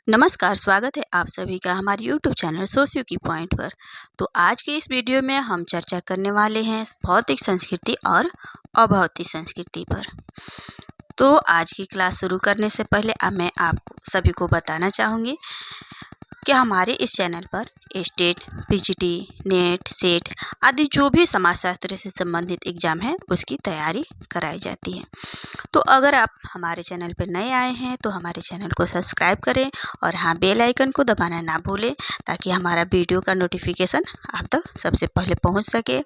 नमस्कार, स्वागत है आप सभी का हमारे YouTube चैनल सोशियो की पॉइंट पर। तो आज के इस वीडियो में हम चर्चा करने वाले हैं भौतिक संस्कृति और अभौतिक संस्कृति पर। तो आज की क्लास शुरू करने से पहले अब मैं आप सभी को बताना चाहूँगी कि हमारे इस चैनल पर स्टेट, पीजीटी, नेट, सेट आदि जो भी समाजशास्त्र से संबंधित एग्ज़ाम है उसकी तैयारी कराई जाती है। तो अगर आप हमारे चैनल पर नए आए हैं तो हमारे चैनल को सब्सक्राइब करें और हाँ, बेल आइकन को दबाना ना भूलें ताकि हमारा वीडियो का नोटिफिकेशन आप तक सबसे पहले पहुंच सके।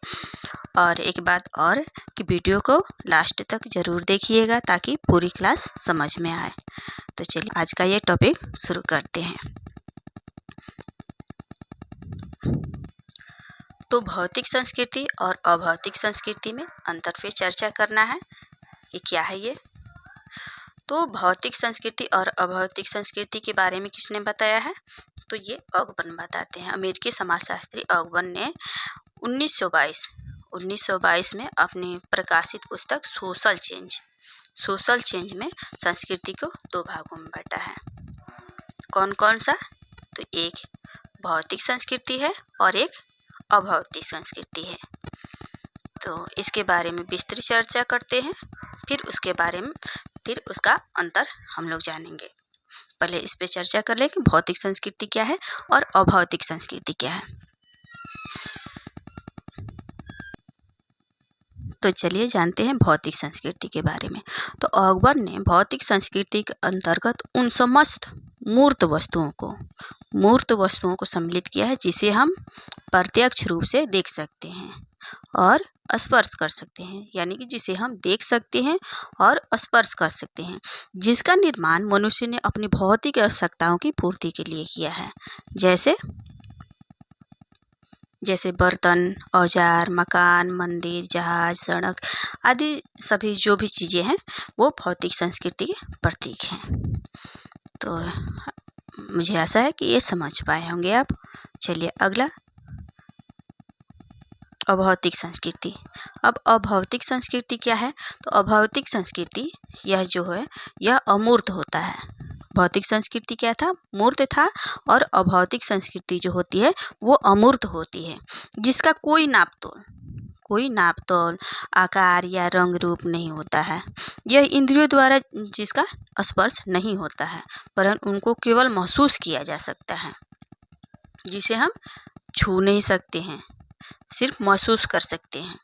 और एक बात और कि वीडियो को लास्ट तक ज़रूर देखिएगा ताकि पूरी क्लास समझ में आए। तो चलिए आज का ये टॉपिक शुरू करते हैं। तो भौतिक संस्कृति और अभौतिक संस्कृति में अंतर पे चर्चा करना है कि क्या है ये। तो भौतिक संस्कृति और अभौतिक संस्कृति के बारे में किसने बताया है? तो ये ऑगबर्न बताते हैं। अमेरिकी समाजशास्त्री ऑगबर्न ने 1922 में अपनी प्रकाशित पुस्तक सोशल चेंज में संस्कृति को दो भागों में बांटा है। कौन कौन सा? तो एक भौतिक संस्कृति है और एक अभौतिक संस्कृति है। तो इसके बारे में विस्तृत चर्चा करते हैं, फिर उसका अंतर हम लोग जानेंगे। पहले इस पे चर्चा कर लें कि भौतिक संस्कृति क्या है और अभौतिक संस्कृति क्या है। तो चलिए जानते हैं भौतिक संस्कृति के बारे में। तो ऑगबर्न ने भौतिक संस्कृति के अंतर्गत उन समस्त मूर्त वस्तुओं को सम्मिलित किया है जिसे हम प्रत्यक्ष रूप से देख सकते हैं और स्पर्श कर सकते हैं, यानी कि जिसे हम देख सकते हैं और स्पर्श कर सकते हैं, जिसका निर्माण मनुष्य ने अपनी भौतिक आवश्यकताओं की पूर्ति के लिए किया है, जैसे बर्तन, औजार, मकान, मंदिर, जहाज, सड़क आदि सभी जो भी चीज़ें हैं वो भौतिक संस्कृति के प्रतीक हैं। तो मुझे आशा है कि ये समझ पाए होंगे आप। चलिए अगला, अभौतिक संस्कृति। अब अभौतिक संस्कृति क्या है? तो अभौतिक संस्कृति यह अमूर्त होता है। भौतिक संस्कृति क्या था? मूर्त था। और अभौतिक संस्कृति जो होती है वो अमूर्त होती है, जिसका कोई नाप तोल, आकार या रंग रूप नहीं होता है। यह इंद्रियों द्वारा जिसका स्पर्श नहीं होता है, परंतु उनको केवल महसूस किया जा सकता है, जिसे हम छू नहीं सकते हैं, सिर्फ महसूस कर सकते हैं।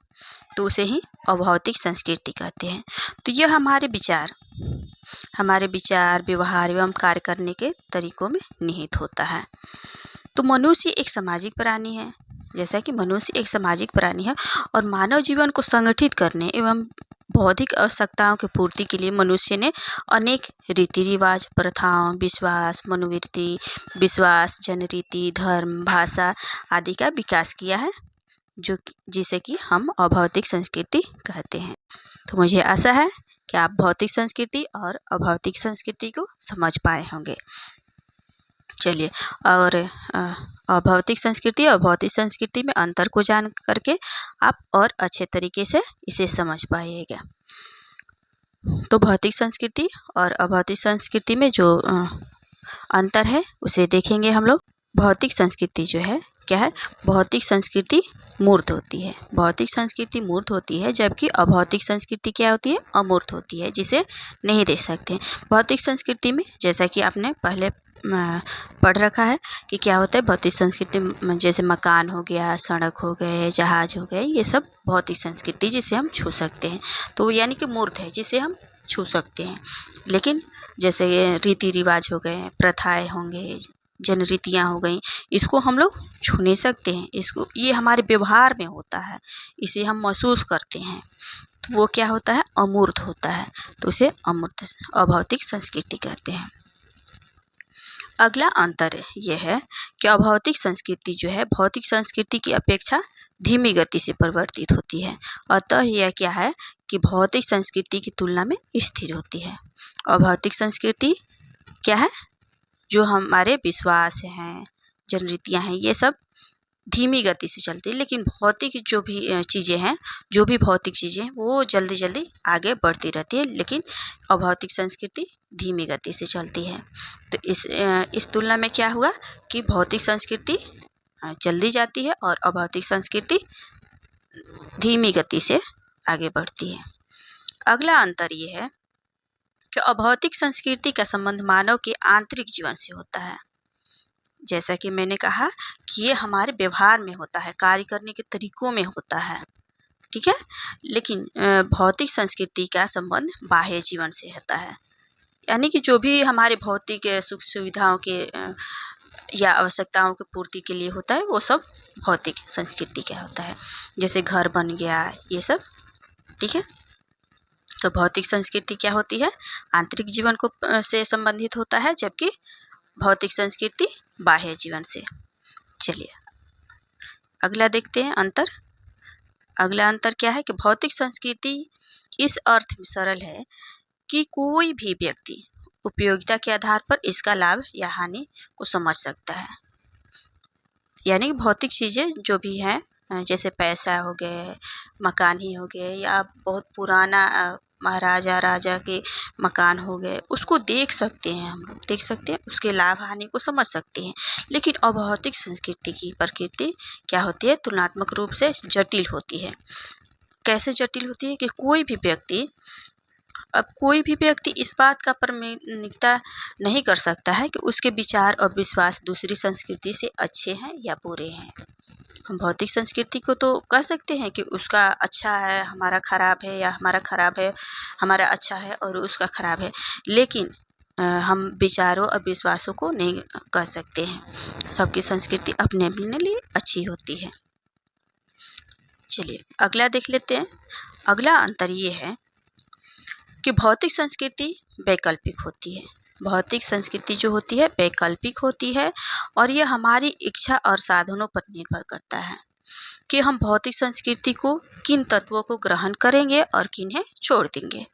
तो उसे ही अभौतिक संस्कृति कहते हैं। तो यह हमारे विचार, व्यवहार एवं कार्य करने के तरीकों में निहित होता है। तो मनुष्य एक सामाजिक प्राणी है, और मानव जीवन को संगठित करने एवं बौद्धिक आवश्यकताओं की पूर्ति के लिए मनुष्य ने अनेक रीति रिवाज, प्रथाओं, विश्वास, जनरीति, धर्म, भाषा आदि का विकास किया है, जिसे कि हम अभौतिक संस्कृति कहते हैं। तो मुझे आशा है कि आप भौतिक संस्कृति और अभौतिक संस्कृति को समझ पाए होंगे। चलिए, और अभौतिक संस्कृति और भौतिक संस्कृति में अंतर को जान करके आप और अच्छे तरीके से इसे समझ पाइएगा। तो भौतिक संस्कृति और अभौतिक संस्कृति में जो अंतर है उसे देखेंगे हम लोग। भौतिक संस्कृति जो है क्या है? भौतिक संस्कृति मूर्त होती है। भौतिक संस्कृति मूर्त होती है, जबकि अभौतिक संस्कृति क्या होती है? अमूर्त होती है, जिसे नहीं देख सकते। भौतिक संस्कृति में जैसा कि आपने पहले पढ़ रखा है कि क्या होता है भौतिक संस्कृति में, जैसे मकान हो गया, सड़क हो गए, जहाज हो गए, ये सब भौतिक संस्कृति जिसे हम छू सकते हैं। तो यानी कि मूर्त है, जिसे हम छू सकते हैं। लेकिन जैसे रीति रिवाज हो गए, प्रथाएं होंगे, जनरीतियाँ हो गई, इसको हम लोग छू नहीं सकते हैं। ये हमारे व्यवहार में होता है, इसे हम महसूस करते हैं, तो वो क्या होता है? अमूर्त होता है। तो उसे अभौतिक संस्कृति कहते हैं। अगला अंतर यह है कि अभौतिक संस्कृति जो है भौतिक संस्कृति की अपेक्षा धीमी गति से परिवर्तित होती है। अतः यह क्या है कि भौतिक संस्कृति की तुलना में स्थिर होती है। अभौतिक संस्कृति क्या है? जो हमारे विश्वास हैं, जनरीतियाँ हैं, ये सब धीमी गति से चलती है। लेकिन भौतिक जो भी चीज़ें हैं, वो जल्दी जल्दी आगे बढ़ती रहती है। लेकिन अभौतिक संस्कृति धीमी गति से चलती है। तो इस तुलना में क्या हुआ कि भौतिक संस्कृति जल्दी जाती है और अभौतिक संस्कृति धीमी गति से आगे बढ़ती है। अगला अंतर ये है कि अभौतिक संस्कृति का संबंध मानव के आंतरिक जीवन से होता है। जैसा कि मैंने कहा कि ये हमारे व्यवहार में होता है, कार्य करने के तरीकों में होता है, ठीक है। लेकिन भौतिक संस्कृति का संबंध बाह्य जीवन से होता है, यानी कि जो भी हमारे भौतिक सुख सुविधाओं के या आवश्यकताओं की पूर्ति के लिए होता है वो सब भौतिक संस्कृति का होता है। जैसे घर बन गया, ये सब, ठीक है। तो भौतिक संस्कृति क्या होती है, आंतरिक जीवन को से संबंधित होता है, जबकि भौतिक संस्कृति बाह्य जीवन से। चलिए अगला देखते हैं अंतर। अगला अंतर क्या है कि भौतिक संस्कृति इस अर्थ में सरल है कि कोई भी व्यक्ति उपयोगिता के आधार पर इसका लाभ या हानि को समझ सकता है। यानी कि भौतिक चीज़ें जो भी हैं, जैसे पैसा हो गए, मकान ही हो गए, या बहुत पुराना महाराजा राजा के मकान हो गए, उसको देख सकते हैं, हम लोग देख सकते हैं, उसके लाभ हानि को समझ सकते हैं। लेकिन अभौतिक संस्कृति की प्रकृति क्या होती है, तुलनात्मक रूप से जटिल होती है। कैसे जटिल होती है कि कोई भी व्यक्ति इस बात का प्रामाणिकता नहीं कर सकता है कि उसके विचार और विश्वास दूसरी संस्कृति से अच्छे हैं या बुरे हैं। हम भौतिक संस्कृति को तो कह सकते हैं कि उसका अच्छा है, हमारा खराब है, या हमारा खराब है, हमारा अच्छा है और उसका खराब है। लेकिन हम विचारों और विश्वासों को नहीं कह सकते हैं। सबकी संस्कृति अपने अपने लिए अच्छी होती है। चलिए अगला देख लेते हैं। अगला अंतर ये है कि भौतिक संस्कृति वैकल्पिक होती है। भौतिक संस्कृति जो होती है वैकल्पिक होती है, और यह हमारी इच्छा और साधनों पर निर्भर करता है कि हम भौतिक संस्कृति को किन तत्वों को ग्रहण करेंगे और किन्हें छोड़ देंगे।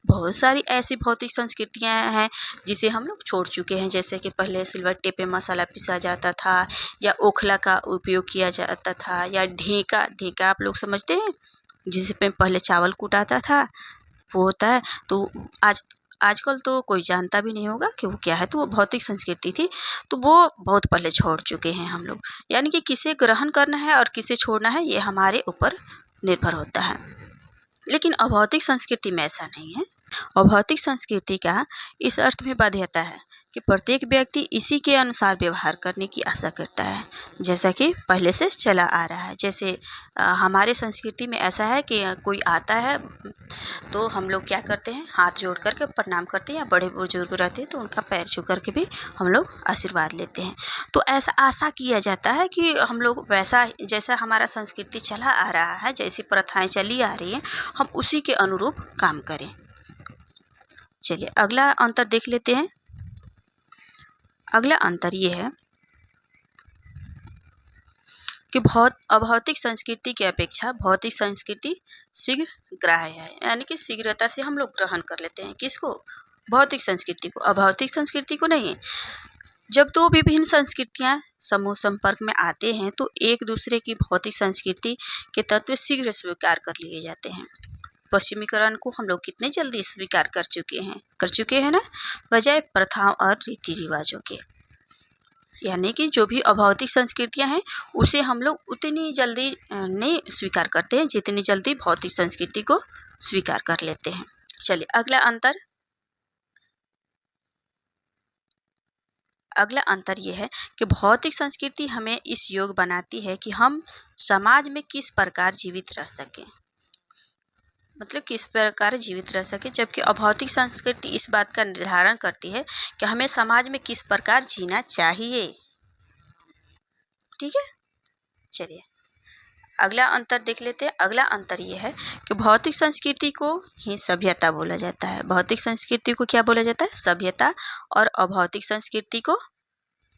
बहुत सारी ऐसी भौतिक संस्कृतियां हैं जिसे हम लोग छोड़ चुके हैं, जैसे कि पहले सिलबट्टे पे मसाला पीसा जाता था, या ओखला का उपयोग किया जाता था, या ढेका आप लोग समझते हैं, जिसपे पहले चावल कूटाता था, वो होता है। तो आजकल तो कोई जानता भी नहीं होगा कि वो क्या है, तो वो भौतिक संस्कृति थी, तो वो बहुत पहले छोड़ चुके हैं हम लोग। यानी कि किसे ग्रहण करना है और किसे छोड़ना है ये हमारे ऊपर निर्भर होता है। लेकिन अभौतिक संस्कृति में ऐसा नहीं है। अभौतिक संस्कृति का इस अर्थ में बाध्यता है कि प्रत्येक व्यक्ति इसी के अनुसार व्यवहार करने की आशा करता है, जैसा कि पहले से चला आ रहा है। जैसे हमारे संस्कृति में ऐसा है कि कोई आता है तो हम लोग क्या करते हैं, हाथ जोड़ करके प्रणाम करते हैं, या बड़े बुजुर्ग रहते हैं तो उनका पैर छू करके भी हम लोग आशीर्वाद लेते हैं। तो ऐसा आशा किया जाता है कि हम लोग वैसा, जैसा हमारा संस्कृति चला आ रहा है, जैसी प्रथाएं चली आ रही हैं, हम उसी के अनुरूप काम करें। चलिए अगला अंतर देख लेते हैं। अगला अंतर ये है कि अभौतिक संस्कृति की अपेक्षा भौतिक संस्कृति शीघ्र ग्राह्य है, यानी कि शीघ्रता से हम लोग ग्रहण कर लेते हैं। किसको? भौतिक संस्कृति को, अभौतिक संस्कृति को नहीं। जब दो विभिन्न संस्कृतियां समूह संपर्क में आते हैं तो एक दूसरे की भौतिक संस्कृति के तत्व शीघ्र स्वीकार कर लिए जाते हैं। पश्चिमीकरण को हम लोग कितने जल्दी स्वीकार कर चुके हैं ना, बजाय प्रथाओं और रीति रिवाजों के। यानी कि जो भी अभौतिक संस्कृतियां हैं उसे हम लोग उतनी जल्दी नहीं स्वीकार करते हैं जितनी जल्दी भौतिक संस्कृति को स्वीकार कर लेते हैं। चलिए अगला अंतर ये है कि भौतिक संस्कृति हमें इस योग्य बनाती है कि हम समाज में किस प्रकार जीवित रह सकें, मतलब किस प्रकार जीवित रह सके, जबकि अभौतिक संस्कृति इस बात का निर्धारण करती है कि हमें समाज में किस प्रकार जीना चाहिए। ठीक है, चलिए अगला अंतर देख लेते हैं। अगला अंतर यह है कि भौतिक संस्कृति को ही सभ्यता बोला जाता है। भौतिक संस्कृति को क्या बोला जाता है? सभ्यता। और अभौतिक संस्कृति को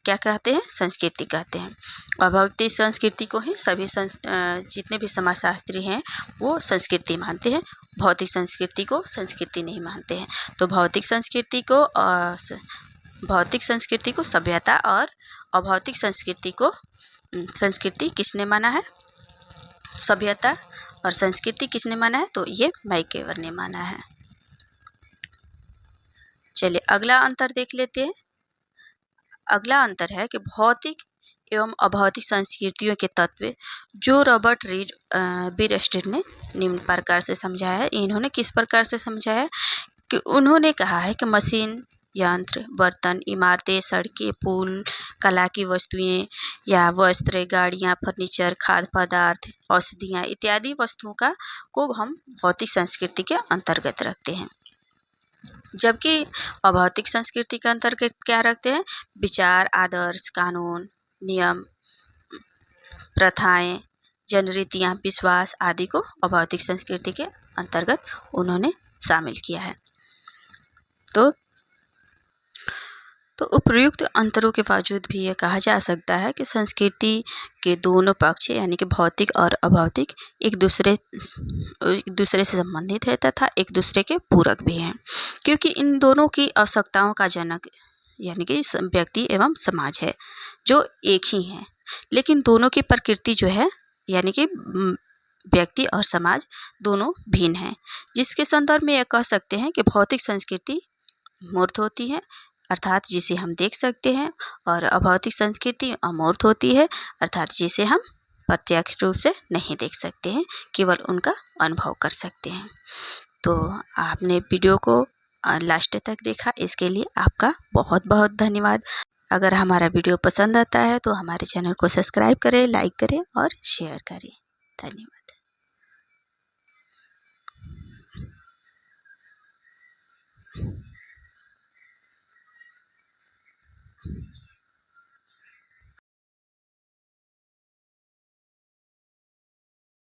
क्या कहते हैं? संस्कृति कहते हैं। अभौतिक संस्कृति को ही सभी जितने भी समाजशास्त्री हैं वो संस्कृति मानते हैं, भौतिक संस्कृति को संस्कृति नहीं मानते हैं। तो भौतिक संस्कृति को सभ्यता और अभौतिक संस्कृति को संस्कृति किसने माना है? सभ्यता। और संस्कृति किसने माना है? तो ये मैक्वेगर ने माना है। चलिए अगला अंतर देख लेते हैं। अगला अंतर है कि भौतिक एवं अभौतिक संस्कृतियों के तत्व जो रॉबर्ट बीरस्टेड ने निम्न प्रकार से समझाया है। इन्होंने किस प्रकार से समझाया है कि उन्होंने कहा है कि मशीन, यंत्र, बर्तन, इमारतें, सड़कें, पुल, कला की वस्तुएं या वस्त्र, गाड़ियां, फर्नीचर, खाद्य पदार्थ, औषधियां इत्यादि वस्तुओं को हम भौतिक संस्कृति के अंतर्गत रखते हैं, जबकि अभौतिक संस्कृति के अंतर्गत क्या रखते हैं? विचार, आदर्श, कानून, नियम, प्रथाएं, जनरीतियाँ, विश्वास आदि को अभौतिक संस्कृति के अंतर्गत उन्होंने शामिल किया है। तो उपर्युक्त अंतरों के बावजूद भी ये कहा जा सकता है कि संस्कृति के दोनों पक्ष यानी कि भौतिक और अभौतिक एक दूसरे से संबंधित है तथा एक दूसरे के पूरक भी हैं, क्योंकि इन दोनों की आवश्यकताओं का जनक यानी कि व्यक्ति एवं समाज है जो एक ही है, लेकिन दोनों की प्रकृति जो है यानी कि व्यक्ति और समाज दोनों भिन्न हैं, जिसके संदर्भ में यह कह सकते हैं कि भौतिक संस्कृति मूर्त होती है अर्थात जिसे हम देख सकते हैं, और अभौतिक संस्कृति अमूर्त होती है अर्थात जिसे हम प्रत्यक्ष रूप से नहीं देख सकते हैं, केवल उनका अनुभव कर सकते हैं। तो आपने वीडियो को लास्ट तक देखा, इसके लिए आपका बहुत बहुत धन्यवाद। अगर हमारा वीडियो पसंद आता है तो हमारे चैनल को सब्सक्राइब करें, लाइक करें और शेयर करें। धन्यवाद।